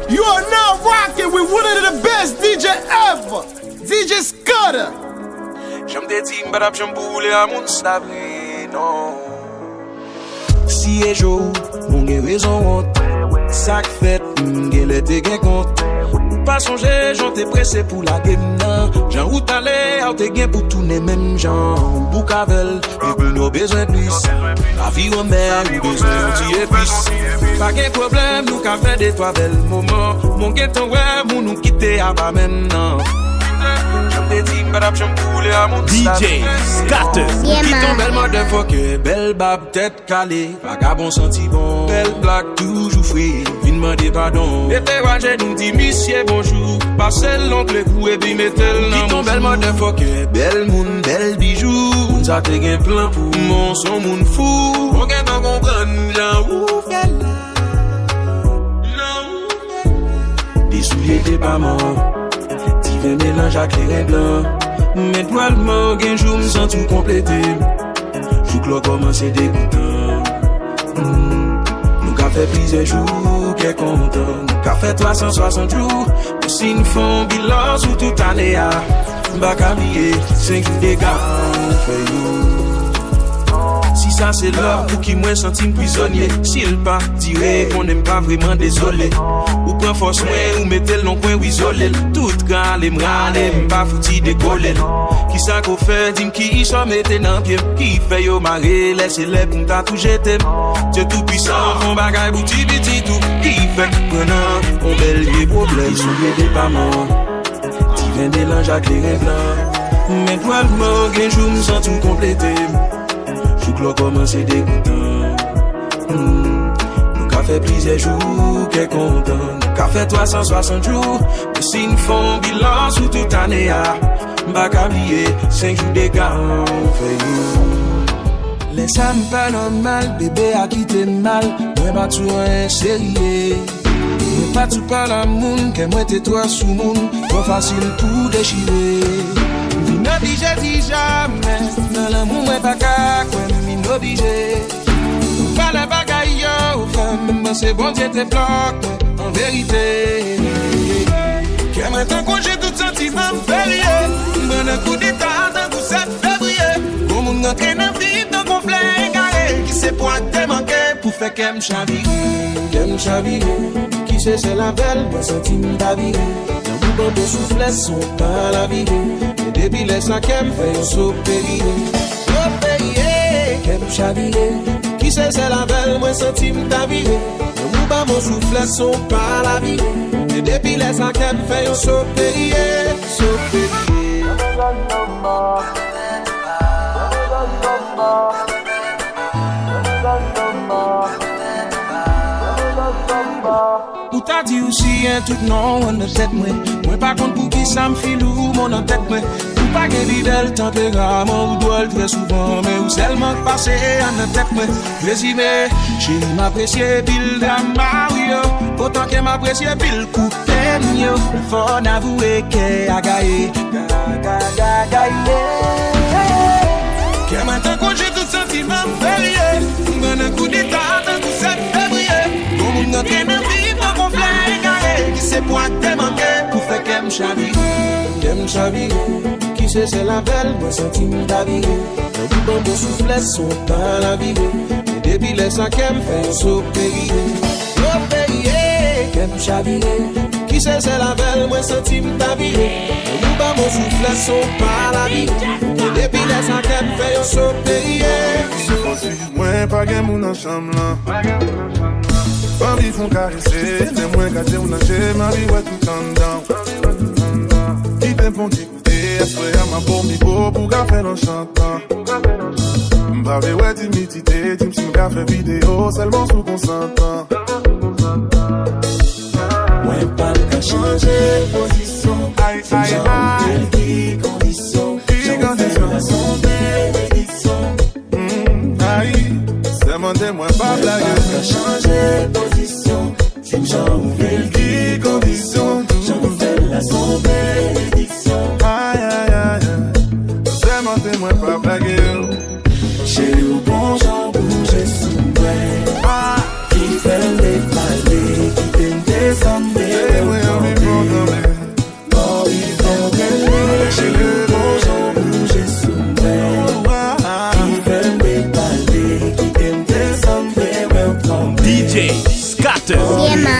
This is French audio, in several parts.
You are now rocking with one of the best DJ ever, DJ Scudder. J'aime des teams, badab, j'aime bouler à mon sabré, non. Si et jour, mon gen raison honte. Sac fait, gen l'été gen compte. Pas songer, j'en t'ai pressé pour la game, nan. J'en route aller, ou t'es gen pour tourner même gens. Boucavel, et puis nous besoin plus. La vie en mer, nous besoin d'y épices. Pas gen problème, nous qu'à faire des fois belles moments. Mon gen ton web, ou nous quitter à bas maintenant. DJ Scatter. Qui tombe belle motherfucker, belle bab tête calée, vagabond senti bon, belle blague toujours free, vin demander pardon. Et t'es rangé nous dit monsieur bonjour, passez l'oncle coup et puis mettez le nom. Qui tombe belle motherfucker, belle moun, belle bijou, moun sa te gen plein pour mon son moun fou. On gen pas comprendre, j'en ouf là. Des souliers t'es pas mort. Un mélange à clair et blanc. Mais toi le mort, un jour me sens tout complété. Joue que l'on commence dégoûtant. Nous qu'a fait plusieurs jours, qu'est content. Nous qu'a fait 360 jours. Nous si nous font bilan sous toute année. Bac à billet, 5 jours de gars, on fait nous. Si ça c'est l'heure pour qui moi senti prisonnier. S'il pas tiré, on n'aime pas vraiment désolé. Ou prend force moins, ou mettez le long coin ou isolé. Tout grand, les m'râler, m'pas fouti décoller. Qui ça qu'on fait, dis-moi qui y soit mettez dans pied. Qui fait yo marrer, laissez-les pour m'ta tout jeter. Dieu tout puissant, mon bagay bouti biti tout. Qui fait prenant, on bel problème. Ils sont des pas morts. Divin mélange à clair et blanc. Mais toi le mort, un jour me sens tout complété. Joue que l'on commence dégoûtant. Nous qu'a fait plusieurs jours, qu'est content. Nous qu'a fait 360 jours. Mais si nous font bilan sous toute année, bac à billet, 5 jours de gars, on fait nous. Laisse ça me pas normal, bébé a quitté mal. Moi pas tout un sérieux. Moi pas tout par la moun, que moi t'es toi sous moun. Trop facile pour déchirer. N'oblige si jamais, dans l'amour moi pas qu'à quoi m'oblige. Pas la bagaille yo femme, c'est bon Dieu te bloque en vérité. Que maintenant quand j'ai tout sentiment férié, bon un coup d'état dans tout ça février. Comme on entraîne à vivre dans conflit égaré, qui sait point te manquer pour faire qu'elle me chavire. Qui sait c'est la belle, moi senti m'davirer. Dans mon bon de souffle, son pas la vie. Depuis les sacs, elle fait un saut payé. Qu'elle chavire. Qui sait c'est la belle, moi senti m'davirer. Nous bas mon souffle, son pas la vie. Et depuis les sacs, elle fait un saut payé. Ou t'as dit aussi un tout non, on ne tête moi. Moi par contre pour qui ça me file ou mon en tête moi. Ou pas que l'idée tempérament ou doit très souvent. Mais ou seulement passer en tête moi. Résumé, j'ai m'apprécié pile drama oui yo. Autant que m'apprécié pile coup d'ennio. Faut n'avouer qu'elle a gagné. Que maintenant quand j'ai tout sentiment férié. Mon un coup d'état dans tout ça février. Comme on entraîne à vivre dans conflit égaré. Qui sait point te manquer pour faire qu'elle me chavire. Qui sait c'est la belle, moi senti m'davirer. Dans tout bon de souffle, son pas la vie. Et depuis les sacs, elle fait un saut payé. Qu'elle me chavire. Qui sait c'est la belle, moi senti m'davirer. Dans tout bon de souffle, son pas la vie. Et depuis les sacs, elle fait un saut payé. Moi pas gain mon en chambre là. Bambi font caresser, les moins gâtés on a j'ai ma vie ouais tout en dedans. Qui t'aime pour t'écouter, est-ce que y'a ma bombe beau pour café en chantant. M'bave ouais timidité, tu me suis fait vidéo seulement sous consentant. Moi pas qu'à changer position, aïe aïe aïe. Qui condition, j'en fais son bénédiction. Aïe, c'est mon témoin pas blague. Qu'à changer position, si j'en ouvre qui condition, j'en fais la son bénédiction. Aïe aïe aïe, c'est mon témoin pas blague. Chez nous bon j'en bouge sous moi. Qui fait les palais, qui t'aime descendre. Yeah, man.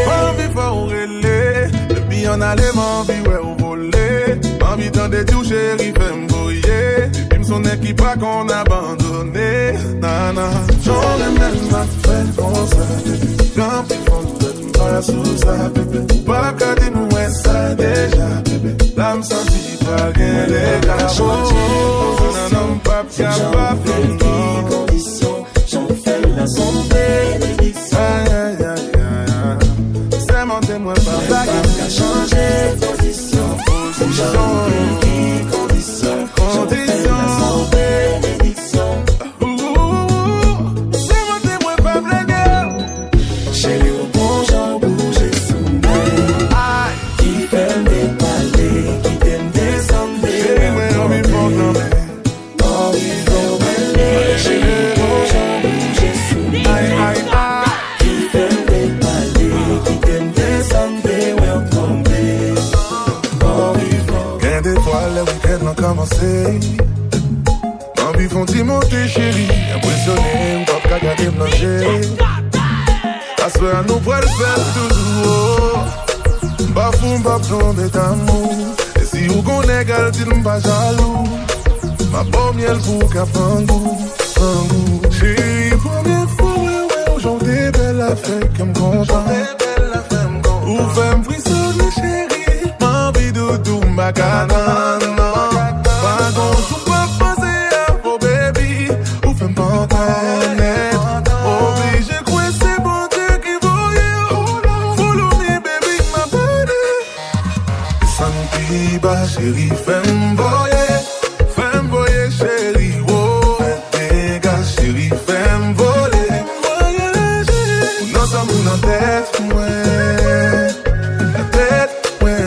Envie faut relais. Depuis on allait m'envie ouais au volet. Envie d'en détour chérie fait m'brouiller. Depuis m'son équipe pas qu'on abandonné. Nana, j'en ai même pas fait comme ça. Quand ils font tout pas sous ça bébé. Pas qu'à dire nous ouais ça déjà bébé. Là m'senti pas gain les gars. Non pas capable de conditions. J'en fais la son bénédiction. C'est mon témoin pas qu'à changer position. Condition. J'en fais la son bénédiction. C'est mon témoin pas blagueur. Chérie au bon j'en bouge et soumis. Qui fait des palais, qui t'aime descendre. Chérie ouais on m'y prend quand même. Commencé. Envie font-ils monter chérie. Impressionné, ou pas qu'à garder manger. À ce soir, nous pourrons le faire toujours. Bafou, pas tomber d'amour. Et si vous connaissez, dites-moi pas jaloux. Ma bonne miel pour qu'à prendre goût. Chérie, première fois, ouais, aujourd'hui, belle affaire qui me comprend. Ou femme frissonne, chérie. M'envie de tout, ma canane. Chérie, fais-moi voyer, chérie, oh. Fais dégâts, chérie, fais-moi voler. Non, ça m'a la tête, ouais. La tête, ouais.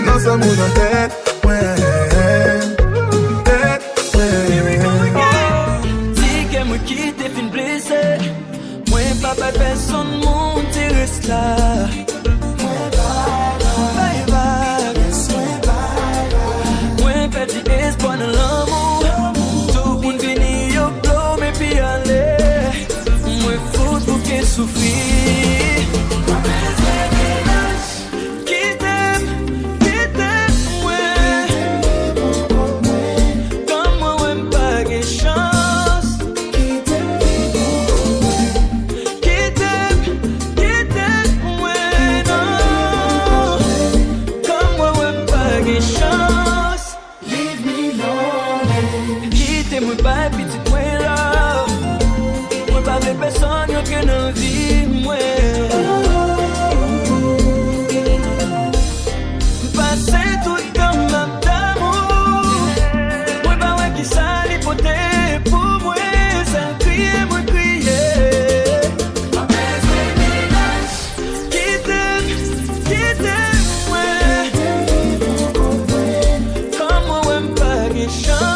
Non, ça m'a la tête, ouais. Tête, ouais. Dis que moi qui t'ai fin blessé. Moi, papa, personne m'intéresse là. Espoir dans l'amour. Tout le monde vient au blow, mais puis aller. Moi, faut pour qu'elle souffre. Qui t'aime, ouais. Comme moi, ouais, pas de chance. Qui t'aime, ouais, non. Comme moi, ouais, pas de chance. Moi pas petit moi là. Moi pas de personne yo que dans vie moi. Passer tout le temps même d'amour. Moi pas ouais qui ça l'hypothèse pour moi. Ça crier moi crier. Qui t'aime ouais. Comme moi ouais pas de chance.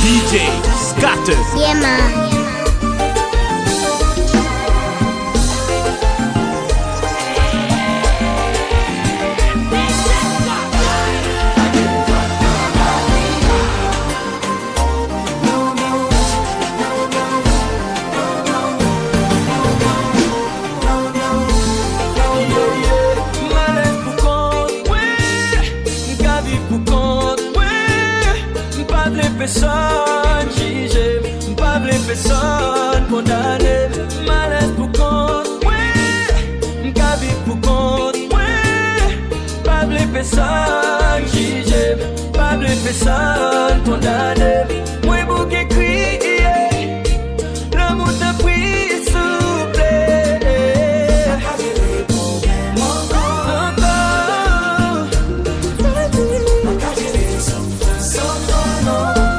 DJ Scatter. Yeah, man. Personne jugé, pas de personne condamné, malaise pour compte, ouais, m'ka vie pour compte, ouais, pas de personne jugé, pas de personne condamné, moi bouquet crié, l'amour t'a pris souple.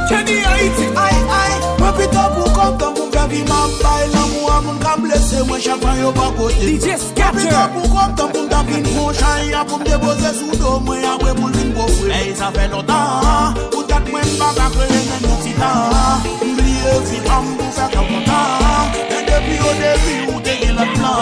Kenny Haiti, aïe aïe. Moi plutôt pour content pour faire vivre ma paille l'amour. a moun ka blesse moi chaque fois yo pas côté. DJ Scatter. Pour comme temps pour ta vin mon chan ya pour me déposer sous dos moi après pour vin pour frère. Et ça fait longtemps pour t'a moi pas ka créer un petit temps. Oublier vite am pour faire comme content. Et depuis au début où t'es le plan.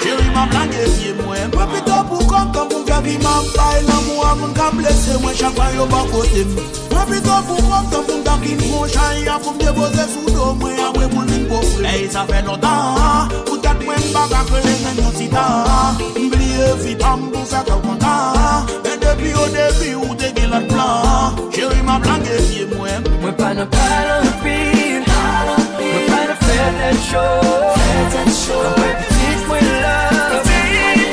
Chérie m'a blagué pied moi. Moi plutôt pour comme temps pour faire vivre ma bail l'amour a moun ka blesse moi chaque fois yo pas côté. Moi plutôt pour comme temps pour ta vin mon chan ya pour me déposer sous dos moi après pour vin pour frère. Et ça fait longtemps pour t'a moi pas ka créer un petit temps. Oublier vite am pour faire comme content. Et depuis au début où t'es le plan. Chérie m'a blagué pied moi. Moi pas no pile. Moi pas no faire that show. I'm my petite with love.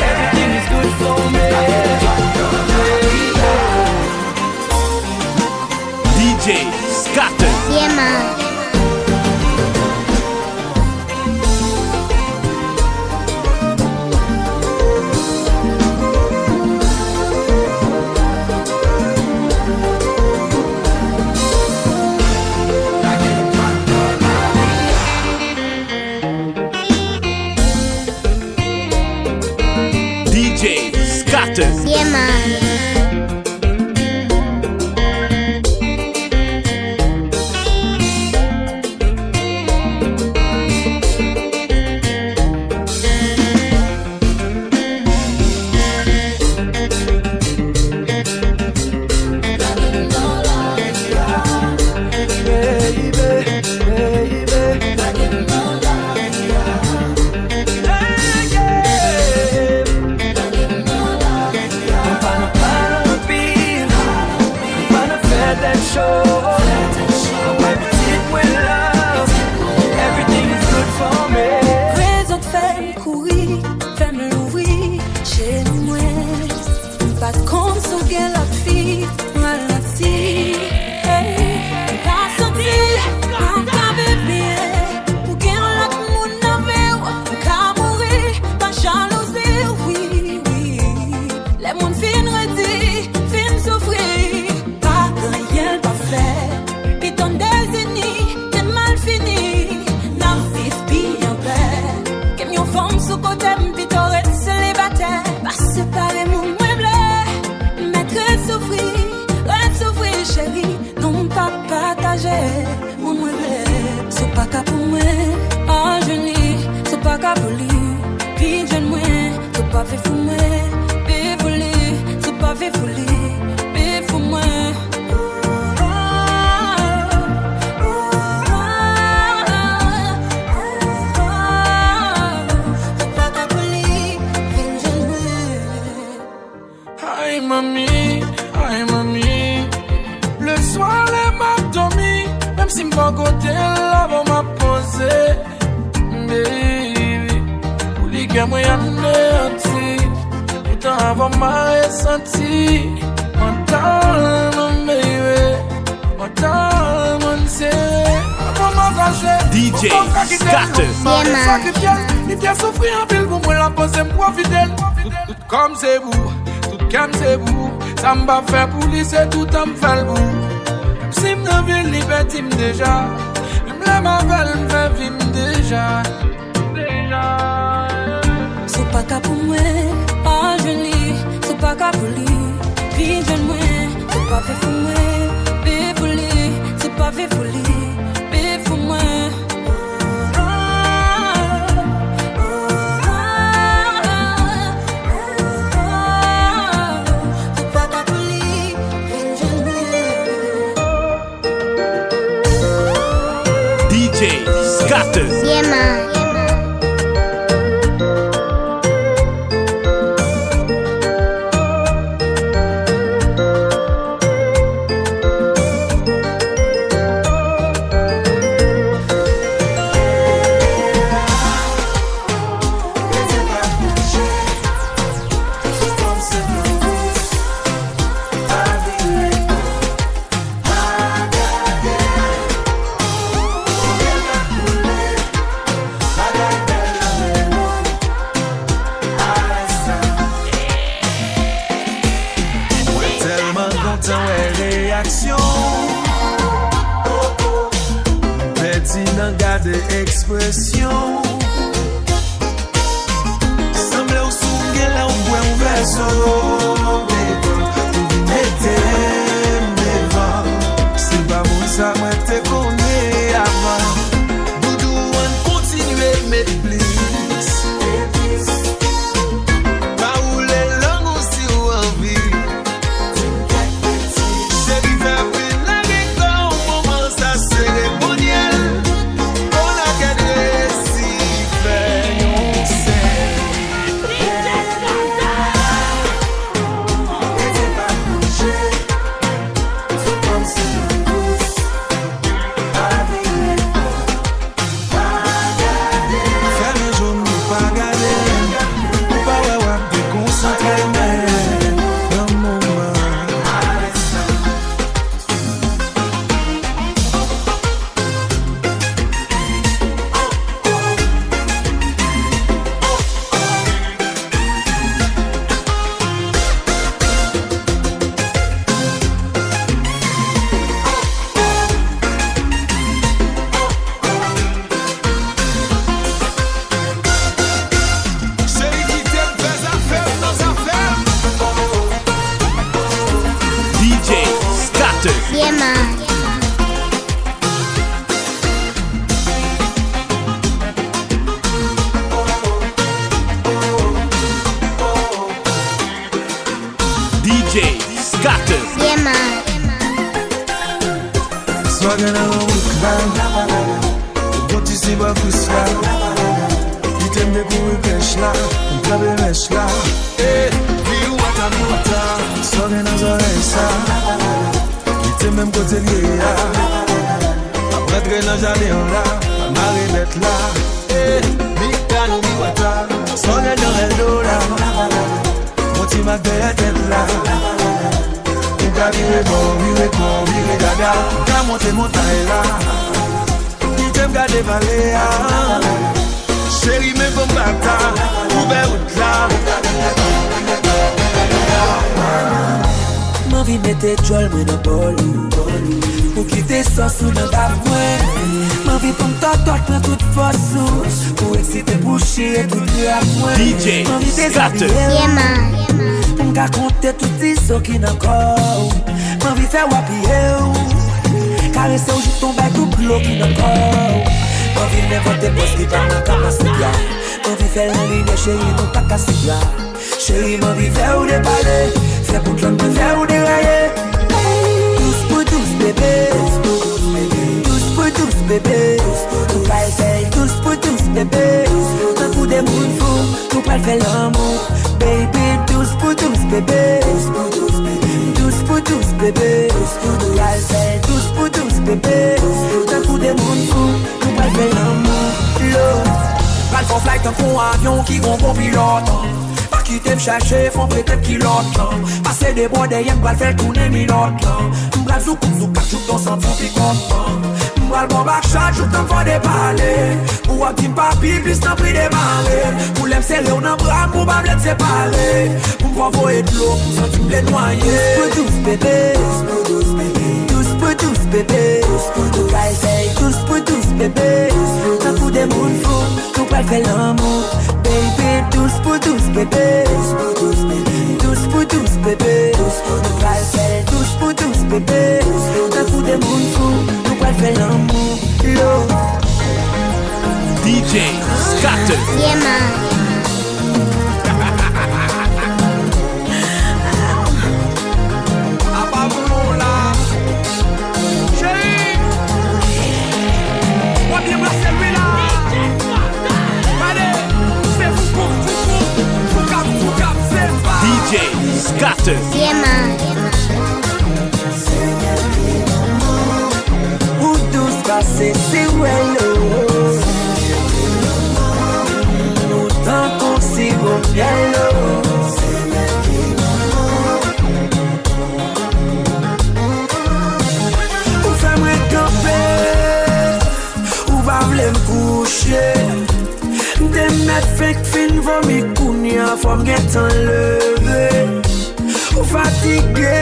Everything is good for me. DJ Scatter. Yeah, man. DJ Scatter. Yeah, man. DJ Scatter. Il vient souffrir en ville pour moi la poser moi fidèle. Tout comme c'est vous, tout comme c'est vous. Ça m'a fait pour lui, c'est tout en fait le bout. Si m'ne ville, liberté déjà. M'le m'appelle, m'fait vivre déjà. C'est pas qu'à pour moi, ah je lis. C'est pas qu'à pour lui, puis je moi. C'est pas fait pour moi, puis pour lui. C'est pas fait pour lui, puis pour moi. DJ Scatter. Yeah, man. Petit nan gade ekspresyon te connais avant. Doudou, on continue, mais please. Pas où les langues aussi ou envie. C'est du faire plus la gueule, au moment ça cérémonial. On a gagné si fait on sait. DJ Scatter. Yeah, man. DJ Scatter. Yeah, man. Swaggin' on the cloud. Don't you see what we slide? You tell me who we cash la, I'm probably mesh la. Hey, you want a mota? Swaggin' on the race. You tell me côté lié ya. Après traîner dans jardin là, Marie bête là. Hey, mi cano mi wata. Swaggin' dans el dola. Monti ma tête là. Vire bon, vire gaga. Ka monte montagne là. Qui t'aime garder valer. Chérie, mais bon bata. Ouvert route là. M'envie mettre jol moi dans bol. Pour quitter ça sous dans ta poing. M'envie pour m't'entendre prendre toute force. Pour exciter boucher et tout le à point. DJ Scatter. Yeah, man. M'ka compter tout ces so qui n'a corps. M'envie faire wapier. Caresser ou juste tomber tout l'eau qui n'a corps. M'envie n'inventer boss qui parle dans ta masse là. M'envie faire la ligne chérie non pas casser là. Chérie m'envie faire ou déballer. Faire pour que l'on me faire ou dérailler. Tous pour tous bébé. Tous pour tous bébé. Nous va essayer tous pour tous bébé. Un coup de monde fou. Nous pas faire l'amour. Baby, tous pour tous bébé. Tous pour tous bébé. Nous va essayer tous pour tous bébé. Un coup de monde fou. Nous pas faire l'amour. Pas de flight en con avion qui gon bon pilote. Qui t'aime chercher, font peut-être qu'il l'autre. Passer des bois derrière, m'bral faire tourner mi l'autre. M'bral zouk joue ton sang fou pi content. M'bral bon bac chat, joue t'en font des balais. Ou a petit papi, plus t'en pris des marées. Pour l'aime serrer, on en bras, pour pas m'être séparé. Pour m'envoyer de l'eau, pour sentir me les noyer. Tous pour tous bébé. Tous pour tous bébé. Nous va essayer, tous pour tous bébé. Un coup de monde fou, nous pas faire l'amour. Baby, tous pour tous bébé. Tous pour tous bébé. Nous va essayer, tous pour tous bébé. Un coup de monde fou, nous pas faire l'amour. DJ Scatter. Yeah, man. DJ Scatter. Yeah, man. Ou tous passer, c'est wello. Nous tant qu'on s'y va bien l'eau. Ou fais-moi camper. Ou va v'lait m'coucher. Des mètres fait fin vomi kounia. Faut m'get enlevé. Ou fatigué.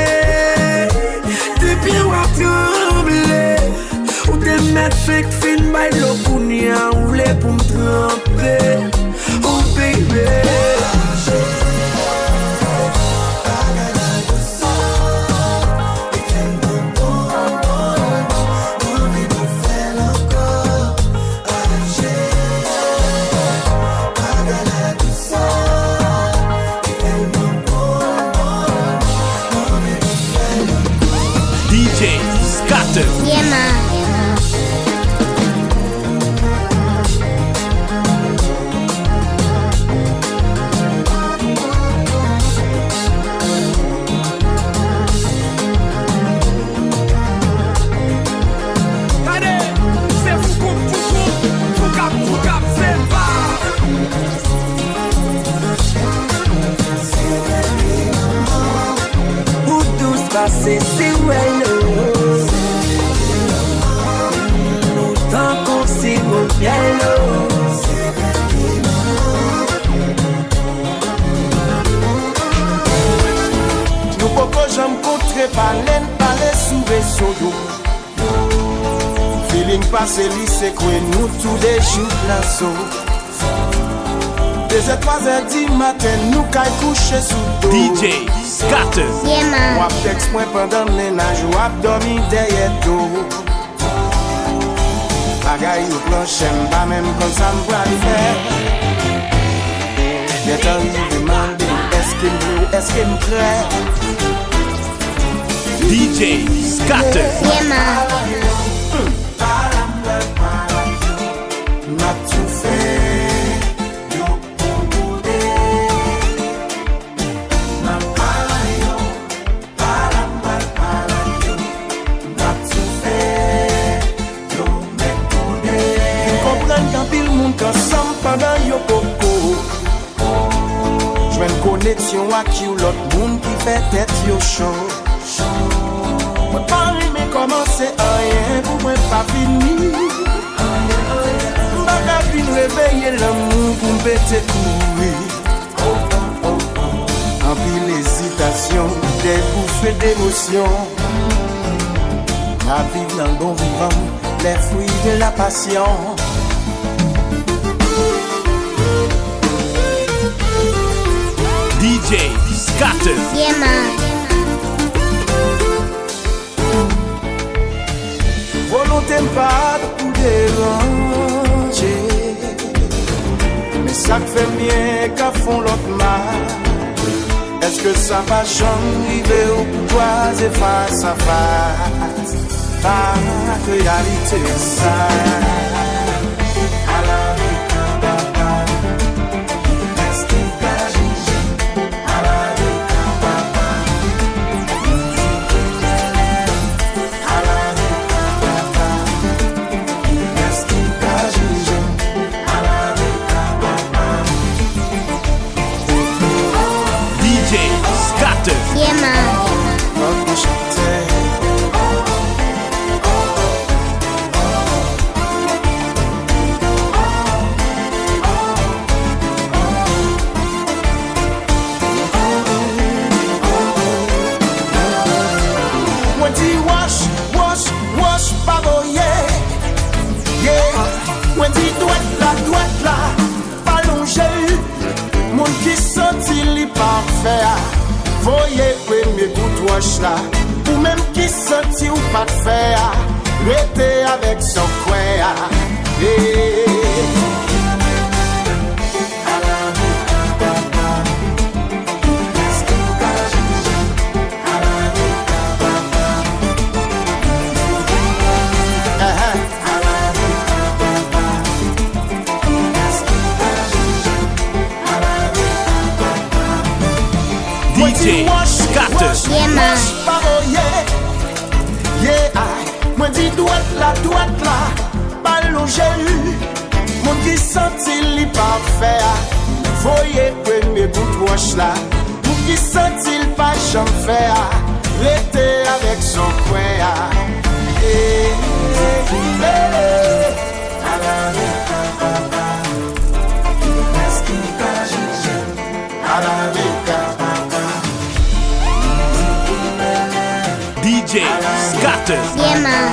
Depuis ou a tremblé. Ou des mètres fait fin by l'eau kounia. Ou v'lait pour m'tremper. Oh baby. passé, c'est well. Nous tant qu'on s'y revient. Nous pouvons jamais contrer parler sous vaisseau d'eau. Feeling passé lycée quoi nous tous les jours placeau. 2h, 3h du matin nous caille coucher sous dos. DJ Scatter. Yeah, man. Wap texte moi pendant ménage wap dormi derrière dos. Bagaille au plancher pas même comme ça m'bral faire. J'ai envie de demander est-ce qu'il me crée. DJ Scatter. Yeah, man. M'a tout fait, yo pour m'a parlé, m'a tout fait, yo m'écoute. Vous comprenez qu'un pile monde ensemble pendant yo coco. J'mets une connexion avec you l'autre monde qui fait tête yo chaud. Moi pas mais commencer rien pour moi pas fini. M'baka fin réveiller l'amour pour m'bêter courir. En pile l'hésitation, des bouffées d'émotion. Ma vie dans le bon vivant, les fruits de la passion. DJ Scatter. Yeah, man. Volonté pas pour déranger, mais ça fait bien qu'à fond l'autre mal. Est-ce que ça va jamais arriver au pouvoir et face à face? La réalité ça. Yeah, man. When he wash, pardon, yeah. When he doit là, ballongé. Mon qui senti li parfait. Voyez premier bout de wash là. Ou même qui senti ou pas de faire. Restez avec son coin. DJ Scatter. Yeah, man. Moi dis droite là, ballon j'ai eu. Mon qui senti li parfait. Voyez premier bout de wash là. Mon qui senti le pas j'en faire. Restez avec son coin. DJ Scatter. Yeah, man.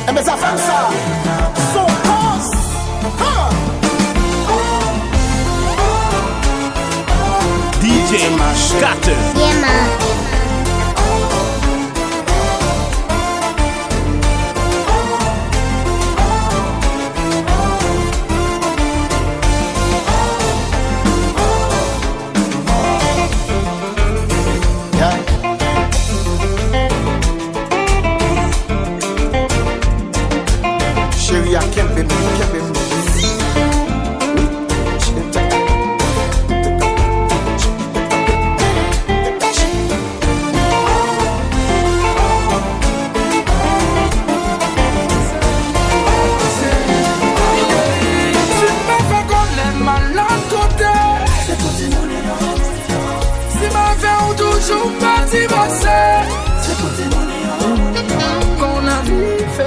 Eh ben ça fait ça. Son cause. DJ Scatter. Yeah, man. Chérie, à quel bébé,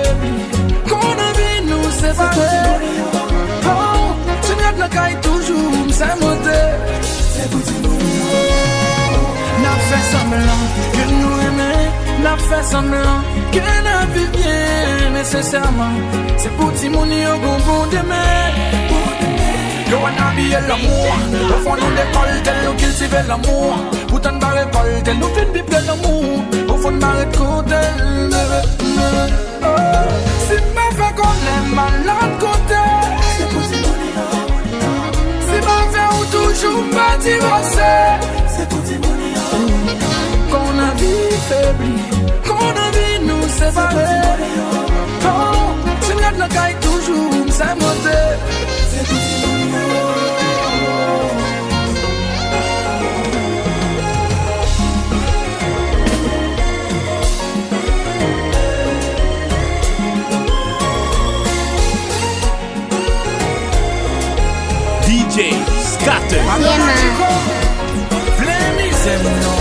faiblit, qu'on a vu nous séparer. Oh, tu regardes le caille toujours, c'est monté. C'est pour n'a fait semblant que nous aimons, n'a fait semblant que n'a vu bien nécessairement. C'est pour Timouni au bon demain. Yo on a habillé l'amour, au fond nous décolle, nous cultiver l'amour. Pourtant de récolte, nous fin bible l'amour. Au fond de ma récolte, si ma fait qu'on est malade côté, c'est pour Timouni. Si ma fait ou toujours pas divorcer, c'est pour Timouni. Qu'on a vie faibli, qu'on a vie nous séparer. Oh, tu regardes le caille toujours, c'est monté. C'est tout DJ Scatter. Yeah, man. C'est mon nom.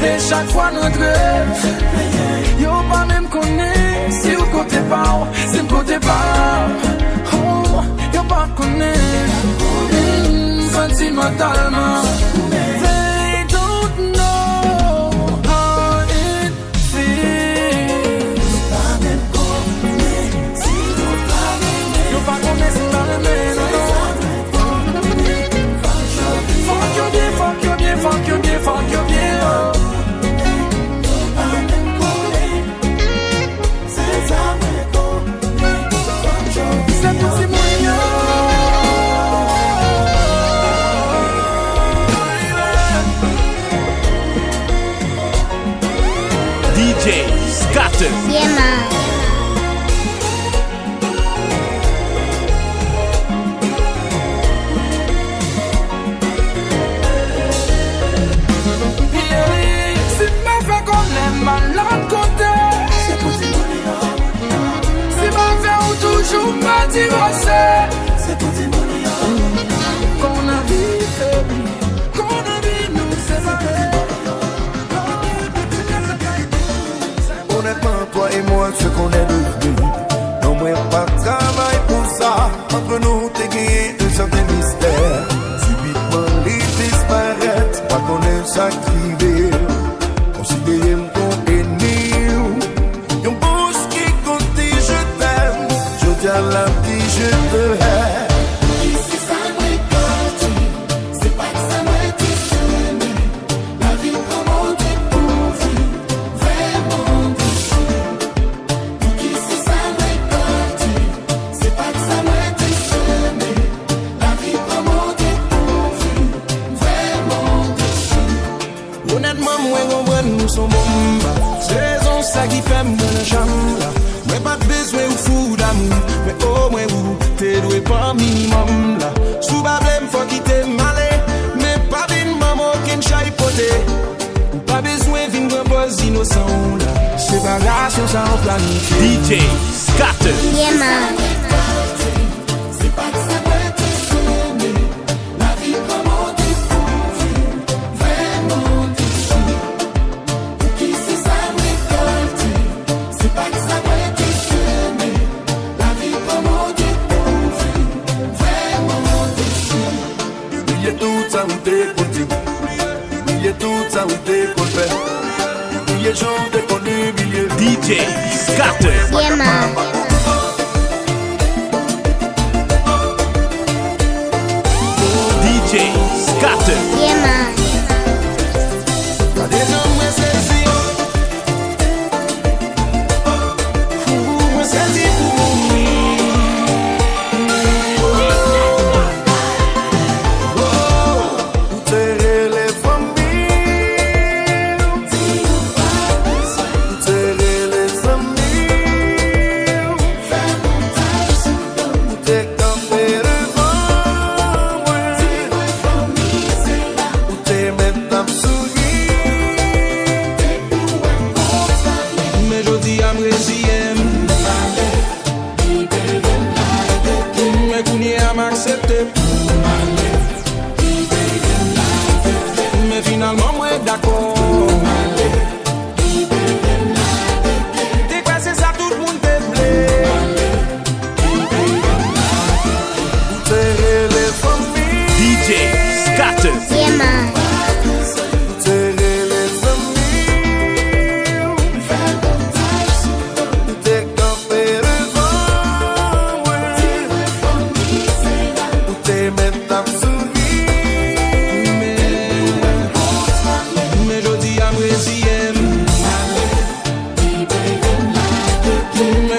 Et chaque fois notre rêve, yo pas même connaît. Si au côté pas, c'est côté pas. Oh, yo pas connaît. Sentimentalement, they don't know how it feels. Yo pas connaît, c'est pas le même. Fuck you bien, fuck you bien, fuck you bien, fuck you bien. DJ Scatter. Yeah, man. Si ma fait qu'on est malade côté, c'est pour Timouni. Si ma fait ou toujours pas divorcer, c'est pour Timouni. Qu'on a vie faibli, qu'on a vie nous séparer. Honnêtement, toi et moi, ce qu'on est devenu, non, moi, pas de travail pour ça. Entre nous, t'es gagné un certain mystère. Subitement, les disparaître, pas qu'on est sacrivé. Considérez-moi ton ennemi. Yon bouche qui compte, je t'aime. Je dis à la vie, je te hais. Minimum là, sous problème faut quitter malé, mais pas d'une maman qui ne chaille poté, ou pas besoin d'une repose innocent là, séparation sans planifier. DJ Scatter. Yeah, man. C'est pas que ça peut être chemin, la vie comment découvrir, vraiment déchiré. Qui c'est ça récolter, c'est pas que ça peut être chemin, la vie comment découvrir. Oubliez tout ça où t'es côté. Oubliez tout ça où t'es côté. Oubliez jour t'es connu, oubliez. DJ Scatter. Yeah, man. DJ Scatter. Yeah, man.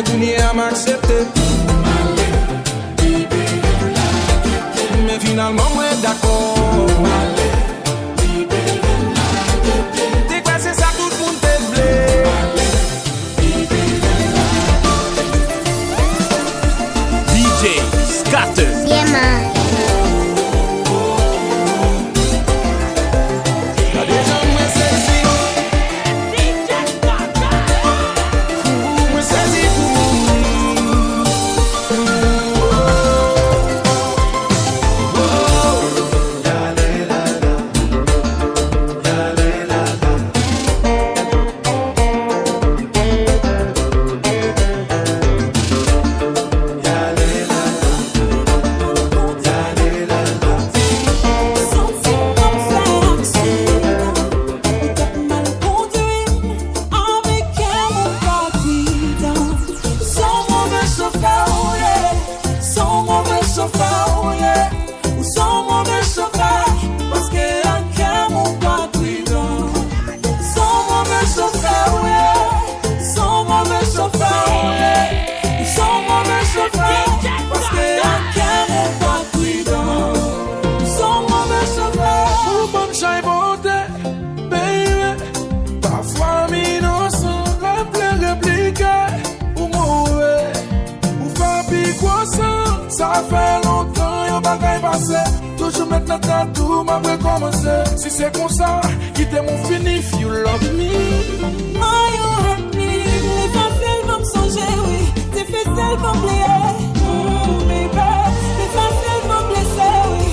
mais Kouni a m'accepté. Mais finalement, moi d'accord. T'es quoi, c'est ça tout le monde te blé. DJ Scatter. Yeah, man. Ça fait longtemps, y'a pas qu'à y passer. Toujours maintenant, t'as tout, m'a recommencé. Si c'est comme ça, quittez mon fini, if you love me. Oh, you hurt me. Les faciles vont me songer, oui. Tes ficelles vont me plier. Baby. Les faciles vont me blesser, oui.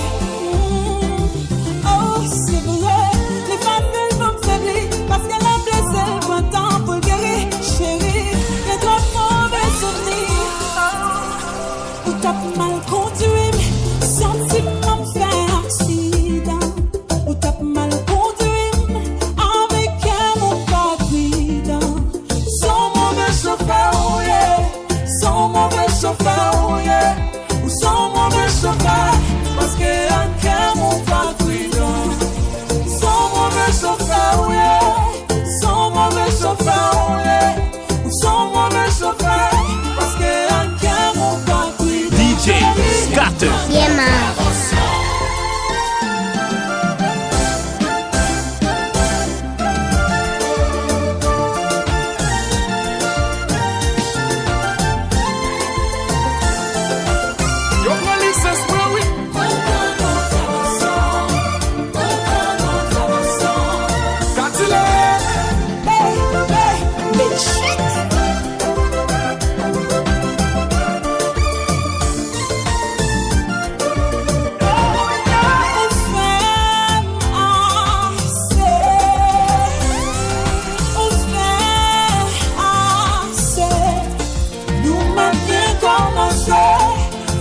Oh, c'est vrai. Les faciles vont me faiblir. Parce qu'elle a blessé le printemps pour le guérir. Chérie, les trop mauvais souvenirs. Ou t'as mal conduit, sentiment me fait accident. Ou t'as mal conduit, avec un mot pas cuidant. Son mauvais chauffeur, oh yeah. Son mauvais chauffeur, oh yeah. Ou son mauvais chauffeur, parce que un mot pas cuidant. Son mauvais chauffeur, oh yeah. Son mauvais chauffeur, oh yeah. Ou son mauvais chauffeur, parce que un mot pas cuidant. DJ Scatter. Yeah, man. Your police is where we. That's it.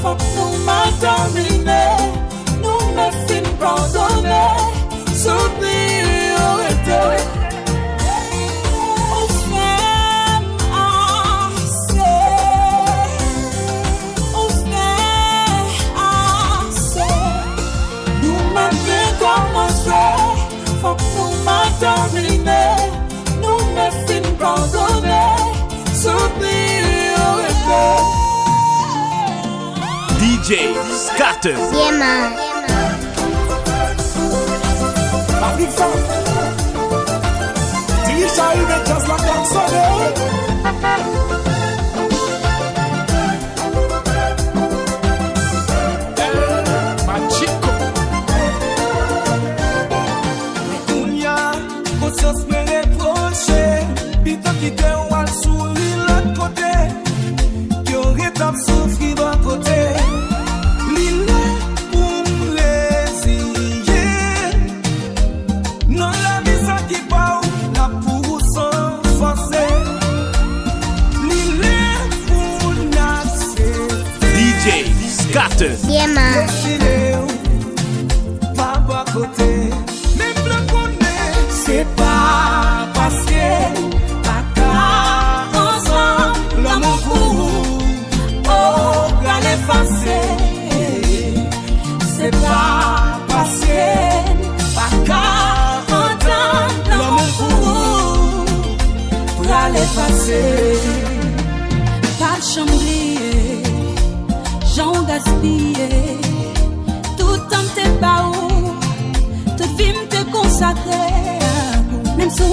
Faut que nous m'attendons, nous me fin pardonner, soutenir arrêter. On fait assez, nous m'aimons bien commencer. Faut que nous m'attendons, nous me fin pardonner, soutenir arrêter. DJ Scatter. Yeah, man. La big femme. Tisha, you make just like that Sunday. My chico. Dunia, conscience me reproche. Pito qui te oual sourire l'autre côté. Qui aurait tap souffrir d'un côté. Scatter. Yeah, man. Pas à côté, même le connaît, c'est pas parce que pas qu'à ensemble, l'amour pour vous, oh, qu'à l'effacer. C'est pas parce que pas qu'à entendre, l'amour pour vous, qu'à l'effacer.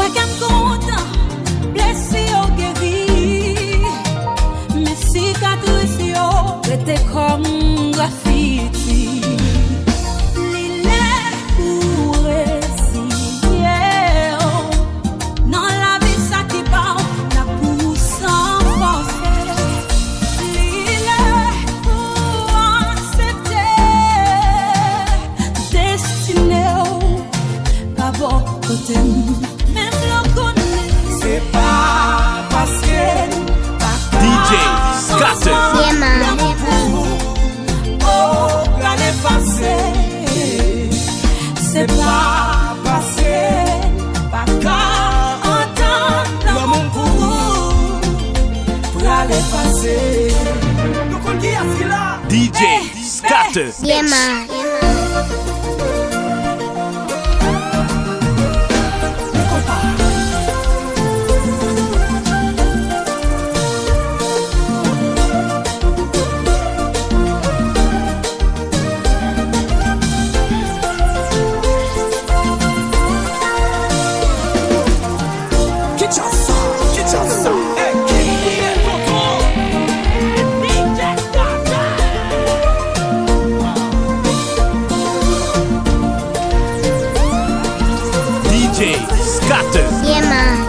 Pas qu'un content, blessé au guéri. Mais cicatrices étaient comme graffiti. L'île pour réciter. Non, la vie, ça qui parle, la pousse sans forcer. L'île pour accepter. Destiné à votre côté. Même le connaît. C'est pas parce que DJ Scatter. Yeah, man. oh, la l'effacer. C'est pas passé, pas qu'à entendre l'amour pour aller passer. Nous qu'on dit à Fila. DJ Scatter. Yeah, man. DJ Scatter. Yeah, man.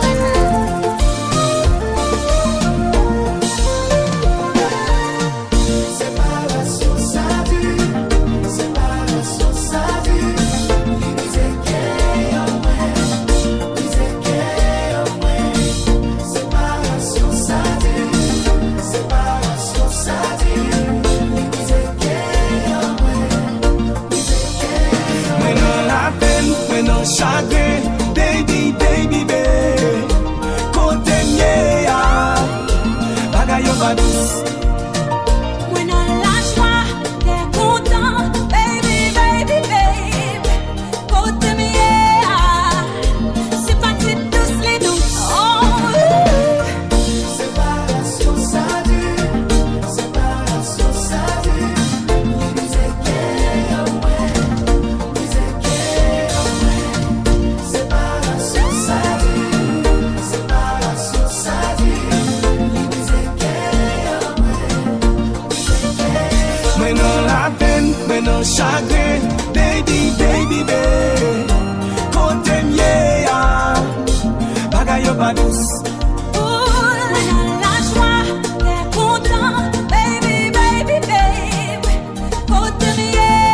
Chagrin, baby, baby, baby. Côté mieux, bagaille au badous. When on la joie, t'es content, baby, baby, baby. Côté mieux, c'est pas si douce les douces. Oh, Séparation, ça dure. Séparation, ça dure. Musique, séparation, ça dure. Séparation, ça dure. Maintenant la peine, maintenant chagrin, baby, baby, baby. Quand t'aimes, yeah, bagaille au pas douce. when on la joie, t'es content, baby, baby, baby. Côté mieux,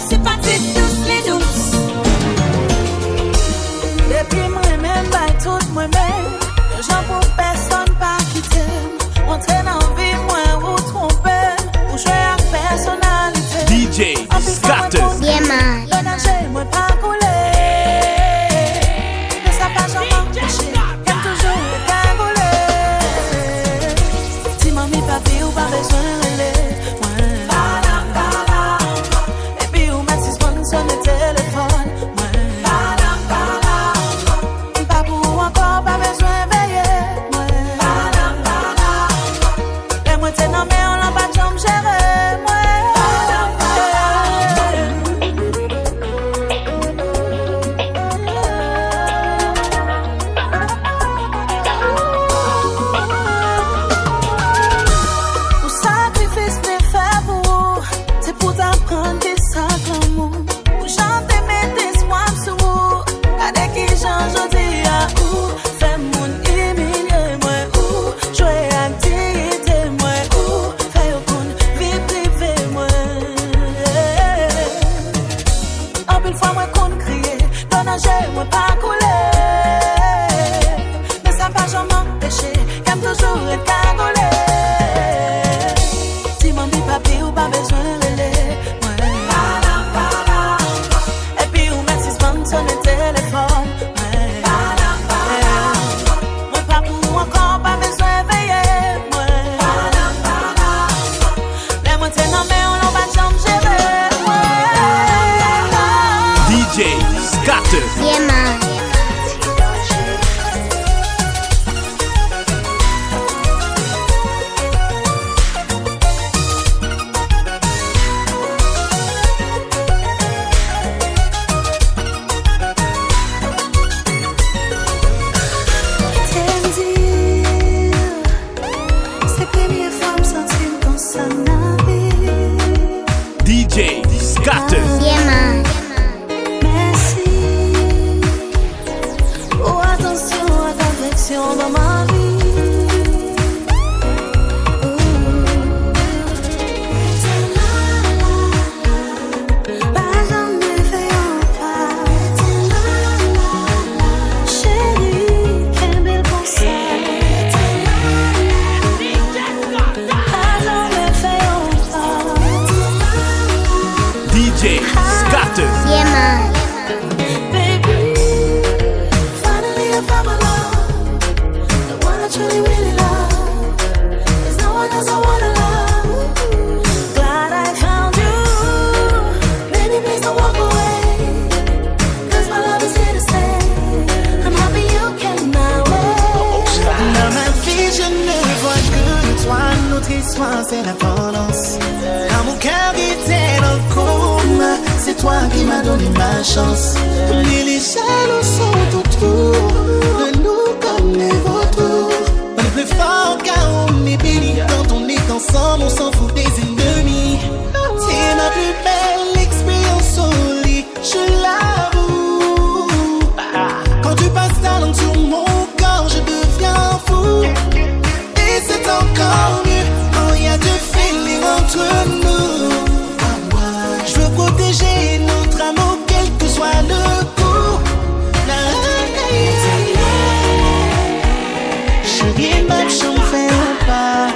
c'est pas si douce les douces. Depuis moi-même, tout moi-même, j'en pour personne pas quitter. Entrer dans la vie, moi, ou tromper, ou jouer avec personnalité. DJ Scatter. Yeah, man. Le danger, moi, pas couler. Mais ça pas jamais empêché, comme toujours, cagoulé. Si mamie, papi, ou pas besoin de relais, et puis, ou ma suspend sur le téléphone, pas pour encore, pas besoin de veiller, et moi, t'es nommé, on l'a pas de jambe gérée, Pour sacrifier je ne vois que toi. Notre histoire, c'est la tendance. Quand mon cœur était dans le coma, c'est toi qui m'as donné ma chance. Mais les jaloux sont autour de nous comme les vautours. On est plus fort car on est béni. Quand on est ensemble, on s'en fout des ennemis. C'est ma plus belle expérience au lit, je l'avoue. Quand tu passes ta langue sur mon corps, je deviens fou. Et c'est encore mieux quand il y a du feeling entre nous. Je veux protéger notre amour, quel que soit le coup. Je viens même, j'en fais un pas.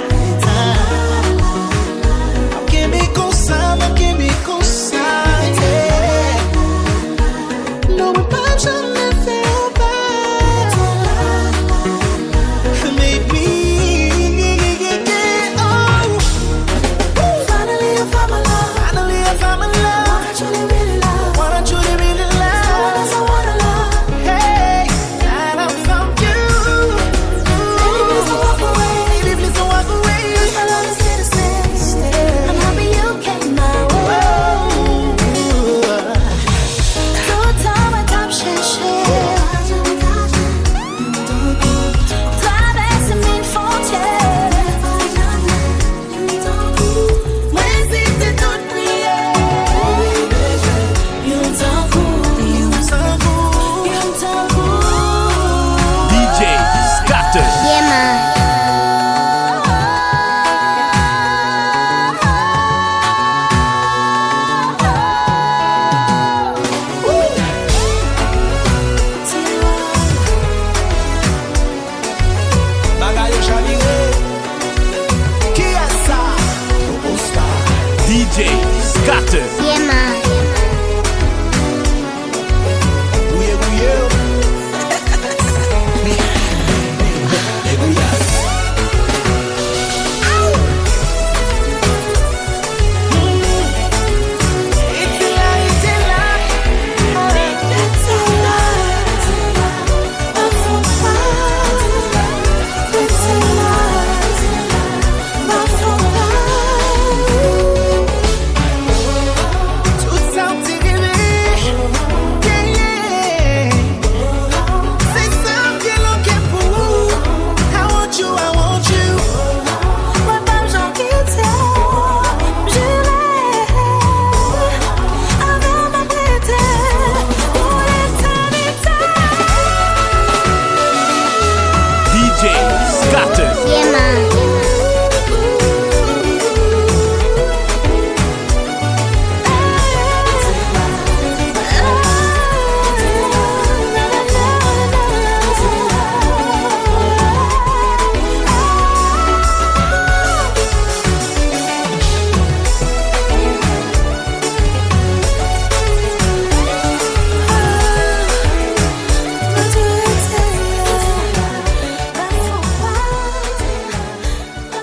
DJ Scatter. Yeah, man.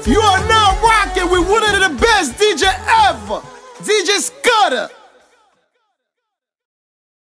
You are now rocking with one of the best DJ ever, DJ Scatter.